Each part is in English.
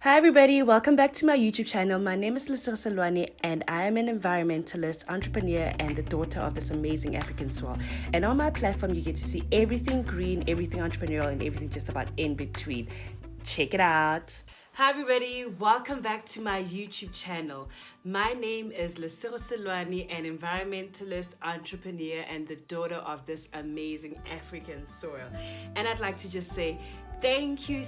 Hi everybody, welcome back to my YouTube channel. My name is Lesego Seloane and I am an environmentalist, entrepreneur and the daughter of this amazing African soil. And on my platform you get to see everything green, everything entrepreneurial and everything just about in between. Check it out. Hi everybody, welcome back to my YouTube channel. My name is Lesego Seloane, an environmentalist, entrepreneur and the daughter of this amazing African soil. And I'd like to just say thank you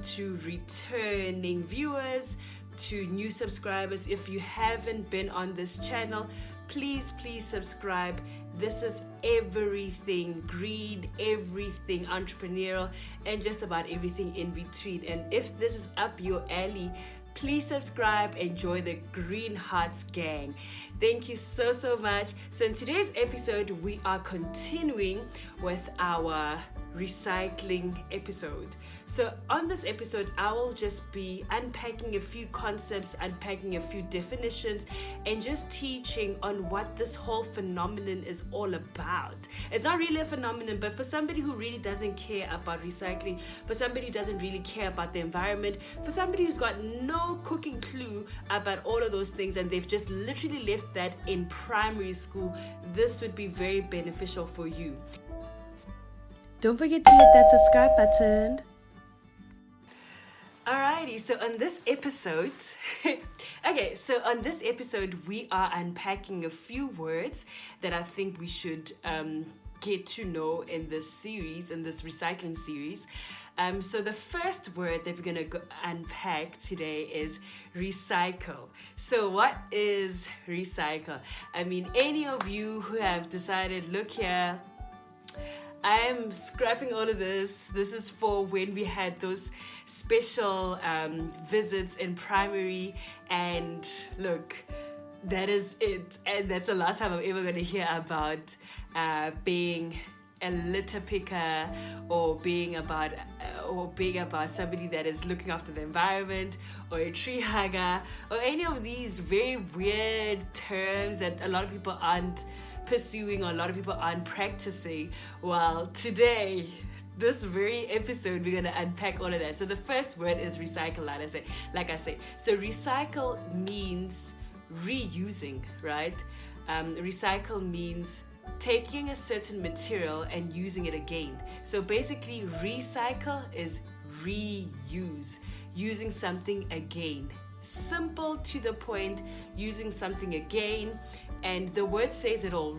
to returning viewers, to new subscribers. If you haven't been on this channel, please subscribe. This is everything green, everything entrepreneurial, and just about everything in between. And if this is up your alley, please subscribe and join the Green Hearts gang. Thank you so much. So in today's episode, we are continuing with our recycling episode. So on this episode, I will just be unpacking a few concepts, unpacking a few definitions, and just teaching on what this whole phenomenon is all about. It's not really a phenomenon, but for somebody who really doesn't care about recycling, for somebody who doesn't really care about the environment, for somebody who's got no cooking clue about all of those things and they've just literally left that in primary school, this would be very beneficial for you. Don't forget to hit that subscribe button. Alrighty, so on this episode, we are unpacking a few words that I think we should get to know in this series, in this recycling series. So the first word that we're going to unpack today is recycle. So what is recycle? I mean, any of you who have decided, look here, I'm scrapping all of this. This is for when we had those special visits in primary. And look, that is it. And that's the last time I'm ever going to hear about being a litter picker or being about somebody that is looking after the environment or a tree hugger or any of these very weird terms that a lot of people aren't pursuing or a lot of people aren't practicing. Well, today, this very episode, we're going to unpack all of that. So the first word is recycle, like I say. So recycle means reusing, right? Recycle means taking a certain material and using it again. So basically, recycle is reuse, using something again. Simple, to the point, using something again. And the word says it all.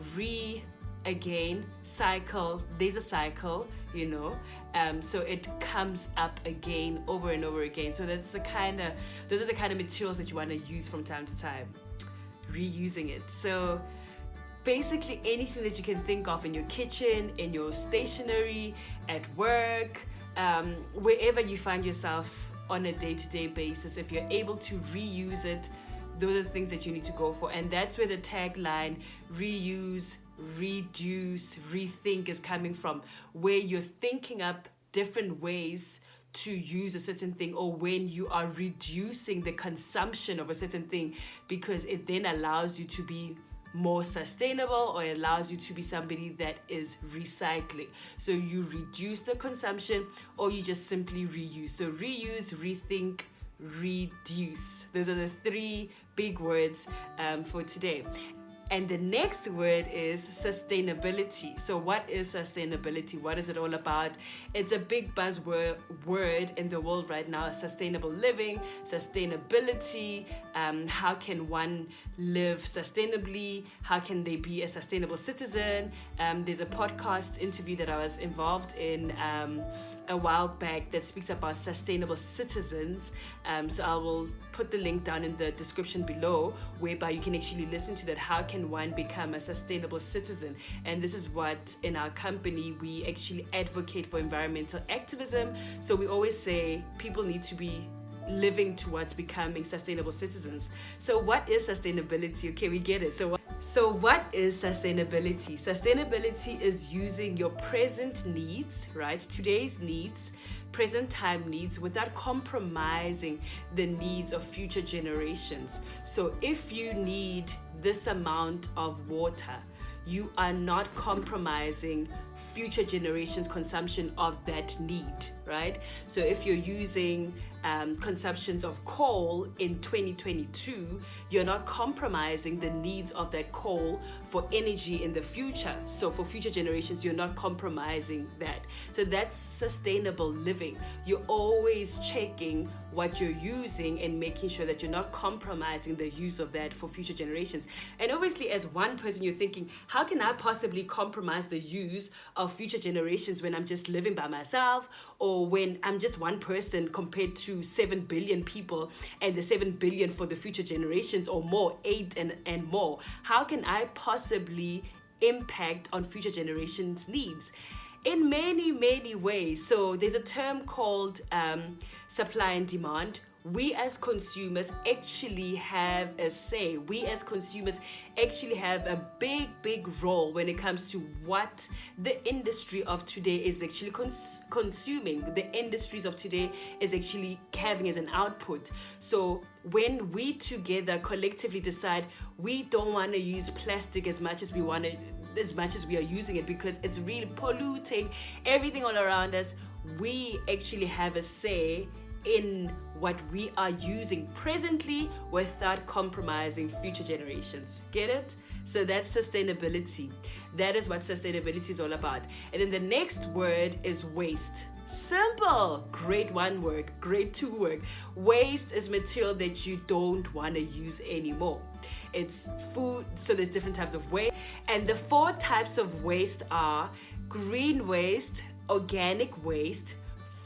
Again, cycle. There's a cycle, so it comes up again, over and over again. So those are the kind of materials that you want to use from time to time. Reusing it. So basically anything that you can think of in your kitchen, in your stationery, at work, wherever you find yourself on a day-to-day basis, if you're able to reuse it, those are the things that you need to go for. And that's where the tagline reuse, reduce, rethink is coming from, where you're thinking up different ways to use a certain thing, or when you are reducing the consumption of a certain thing, because it then allows you to be more sustainable, or it allows you to be somebody that is recycling. So you reduce the consumption, or you just simply reuse. So reuse, rethink, reduce. Those are the three big words for today. And the next word is sustainability. So what is sustainability? What is it all about? It's a big buzzword in the world right now. Sustainable living, sustainability. How can one live sustainably? How can they be a sustainable citizen? There's a podcast interview that I was involved in a while back that speaks about sustainable citizens. So I will put the link down in the description below, whereby you can actually listen to that. How can one become a sustainable citizen? And this is what in our company we actually advocate for environmental activism. So we always say people need to be living towards becoming sustainable citizens. So what is sustainability? Okay, we get it. So what is sustainability? Sustainability is using your present needs, right? Today's needs, present time needs, without compromising the needs of future generations. So if you need this amount of water, you are not compromising future generations' consumption of that need, right? So if you're using consumptions of coal in 2022, you're not compromising the needs of that coal for energy in the future. So for future generations, you're not compromising that. So that's sustainable living. You're always checking what you're using and making sure that you're not compromising the use of that for future generations. And obviously, as one person, you're thinking, how can I possibly compromise the use of future generations when I'm just living by myself, or when I'm just one person compared to 7 billion people, and the 7 billion for the future generations or more, 8 and more? How can I possibly impact on future generations' needs? In many ways. So there's a term called supply and demand. We as consumers actually have a say. We as consumers actually have a big role when it comes to what the industry of today is actually consuming. The industries of today is actually having as an output. So when we together collectively decide we don't want to use plastic as much as we are using it because it's really polluting everything all around us, we actually have a say in what we are using presently without compromising future generations. Get it? So that's sustainability. That is what sustainability is all about. And then the next word is waste. Simple. Grade 1 work, grade 2 work. Waste is material that you don't want to use anymore. It's food, so there's different types of waste. And the 4 types of waste are green waste, organic waste,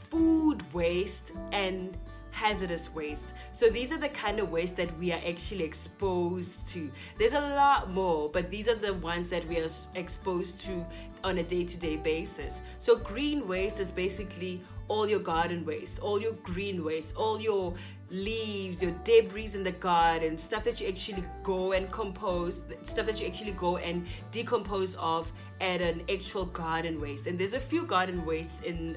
food waste, and hazardous waste. So these are the kind of waste that we are actually exposed to. There's a lot more, but these are the ones that we are exposed to on a day-to-day basis. So green waste is basically all your garden waste, all your green waste, all your leaves, your debris in the garden, stuff that you actually go and decompose of at an actual garden waste. And there's a few garden wastes in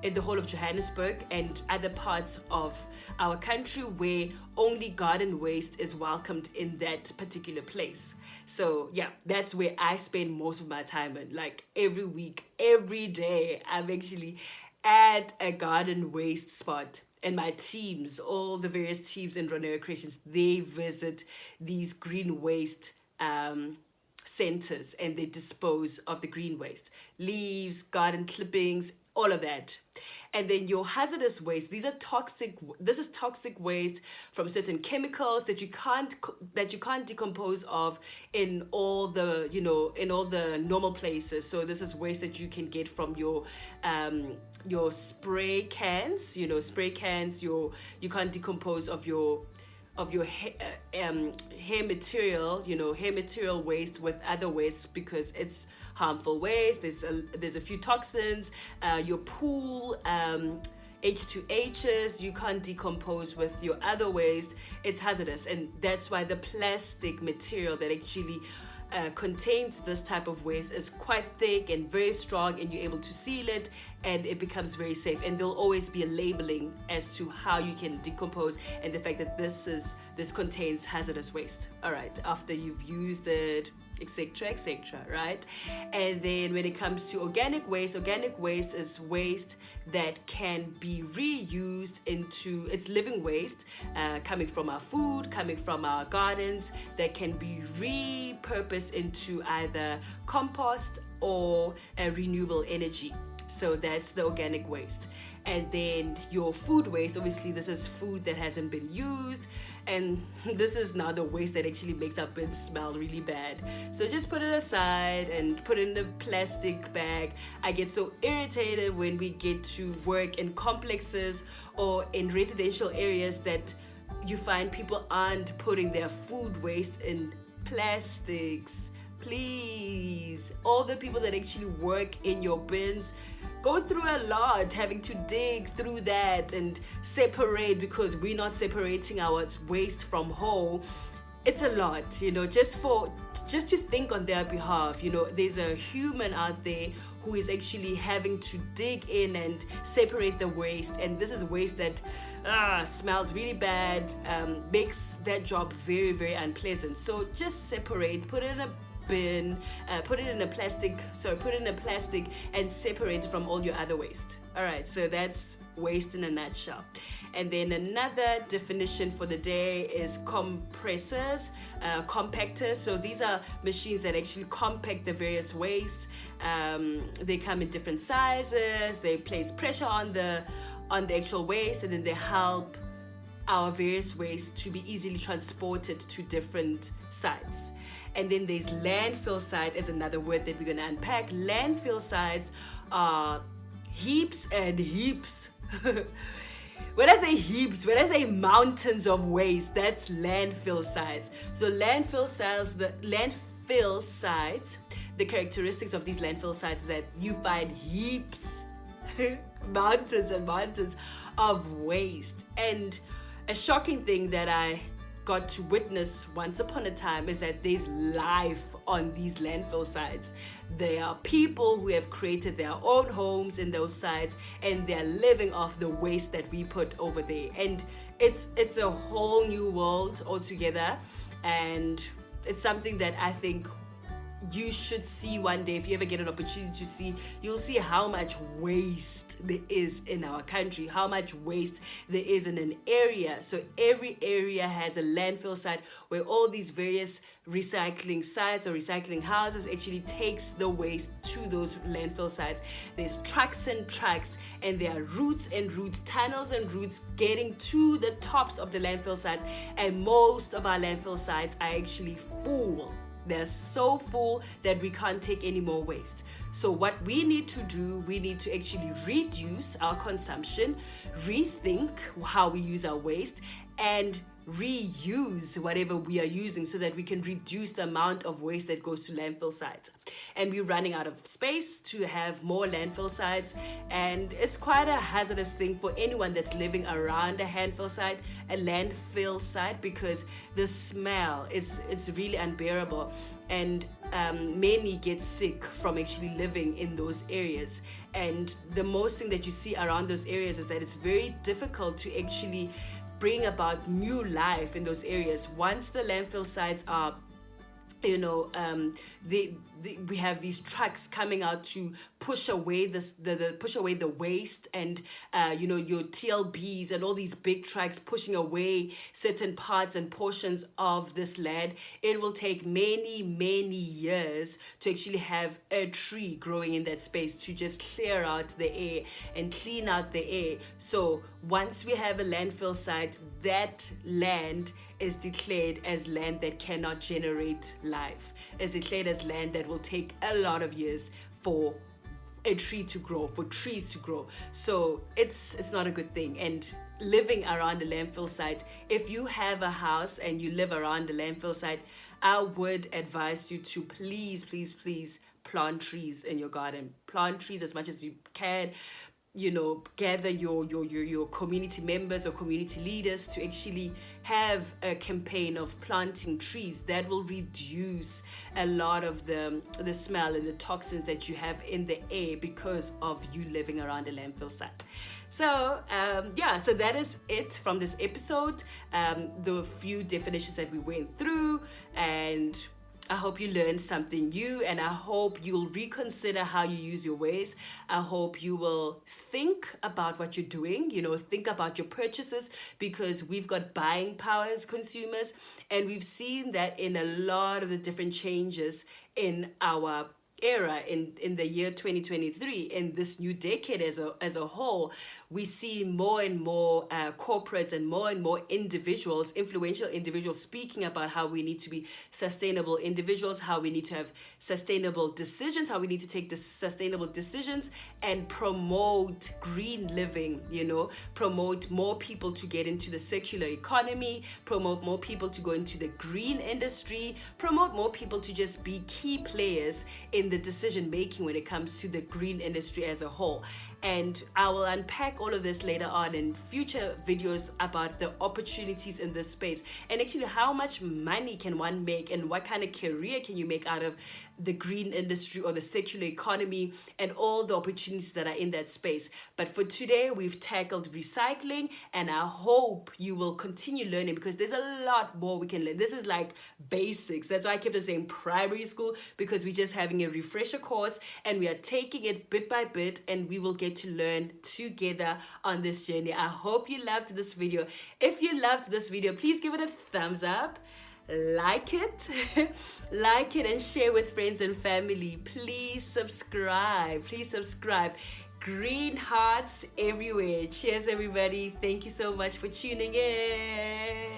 the whole of Johannesburg and other parts of our country where only garden waste is welcomed in that particular place. So yeah, that's where I spend most of my time. And like every week, every day, I'm actually at a garden waste spot. And my teams, all the various teams in Ronero Creations, they visit these green waste centers and they dispose of the green waste, leaves, garden clippings, all of that. And then your hazardous waste, this is toxic waste from certain chemicals that you can't decompose of in all the normal places. So this is waste that you can get from your spray cans, you can't decompose of your hair material waste with other waste because it's harmful waste. There's a few toxins. Your pool H2H's you can't decompose with your other waste. It's hazardous, and that's why the plastic material that actually contains this type of waste is quite thick and very strong, and you're able to seal it and it becomes very safe. And there'll always be a labeling as to how you can decompose and the fact that this contains hazardous waste. All right, after you've used it, etc., right? And then when it comes to organic waste is waste that can be reused into, it's living waste coming from our food, coming from our gardens, that can be repurposed into either compost or a renewable energy. So that's the organic waste. And then your food waste, obviously this is food that hasn't been used, and this is now the waste that actually makes our bins smell really bad. So just put it aside and put it in the plastic bag. I get so irritated when we get to work in complexes or in residential areas that you find people aren't putting their food waste in plastics. Please, all the people that actually work in your bins go through a lot, having to dig through that and separate, because we're not separating our waste from whole. It's a lot, just to think on their behalf. There's a human out there who is actually having to dig in and separate the waste, and this is waste that smells really bad, makes that job very, very unpleasant. So just separate, put it in a bin, put it in a plastic and separate it from all your other waste. All right, so that's waste in a nutshell. And then another definition for the day is compressors, compactors. So these are machines that actually compact the various waste. They come in different sizes. They place pressure on the actual waste, and then they help our various waste to be easily transported to different sites. And then there's landfill site is another word that we're going to unpack. Landfill sites are heaps and heaps. When I say heaps, when I say mountains of waste, that's landfill sites. So landfill sites, the characteristics of these landfill sites is that you find heaps, mountains and mountains of waste. And a shocking thing that I got to witness once upon a time is that there's life on these landfill sites. There are people who have created their own homes in those sites, and they're living off the waste that we put over there. And it's a whole new world altogether, and it's something that I think you should see one day. If you ever get an opportunity to see, you'll see how much waste there is in our country, how much waste there is in an area. So every area has a landfill site where all these various recycling sites or recycling houses actually takes the waste to those landfill sites. There's trucks and trucks, and there are routes and routes, tunnels and routes getting to the tops of the landfill sites. And most of our landfill sites are actually full. They're so full that we can't take any more waste. So what we need to do, we need to actually reduce our consumption, rethink how we use our waste, and reuse whatever we are using so that we can reduce the amount of waste that goes to landfill sites. And we're running out of space to have more landfill sites, and it's quite a hazardous thing for anyone that's living around a landfill site, because the smell, it's really unbearable, and many get sick from actually living in those areas. And the most thing that you see around those areas is that it's very difficult to actually bring about new life in those areas. Once the landfill sites are, we have these trucks coming out to push away the waste, and your TLBs and all these big trucks pushing away certain parts and portions of this land. It will take many years to actually have a tree growing in that space to just clear out the air and clean out the air. So once we have a landfill site, that land is declared as land that cannot generate life, is declared as land that will take a lot of years for a tree to grow, for trees to grow. So it's not a good thing. And living around a landfill site, if you have a house and you live around a landfill site, I would advise you to please plant trees in your garden. Plant trees as much as you can. Gather your community members or community leaders to actually have a campaign of planting trees that will reduce a lot of the smell and the toxins that you have in the air because of you living around a landfill site. So so that is it from this episode. The few definitions that we went through, and I hope you learned something new, and I hope you'll reconsider how you use your waste. I hope you will think about what you're doing, think about your purchases, because we've got buying power as consumers, and we've seen that in a lot of the different changes in our era in the year 2023, in this new decade as a whole. We see more and more corporates and more individuals, influential individuals, speaking about how we need to be sustainable individuals, how we need to have sustainable decisions, how we need to take the sustainable decisions and promote green living, promote more people to get into the circular economy, promote more people to go into the green industry, promote more people to just be key players in the decision making when it comes to the green industry as a whole. and I will unpack all of this later on in future videos about the opportunities in this space, and actually how much money can one make and what kind of career can you make out of the green industry or the circular economy and all the opportunities that are in that space. But for today, we've tackled recycling, and I hope you will continue learning, because there's a lot more we can learn. This is like basics. That's why I kept on saying primary school, because we're just having a refresher course and we are taking it bit by bit, and we will get to learn together on this journey. I hope you loved this video. If you loved this video, please give it a thumbs up, like it like it, and share with friends and family. Please subscribe. Green hearts everywhere. Cheers everybody. Thank you so much for tuning in.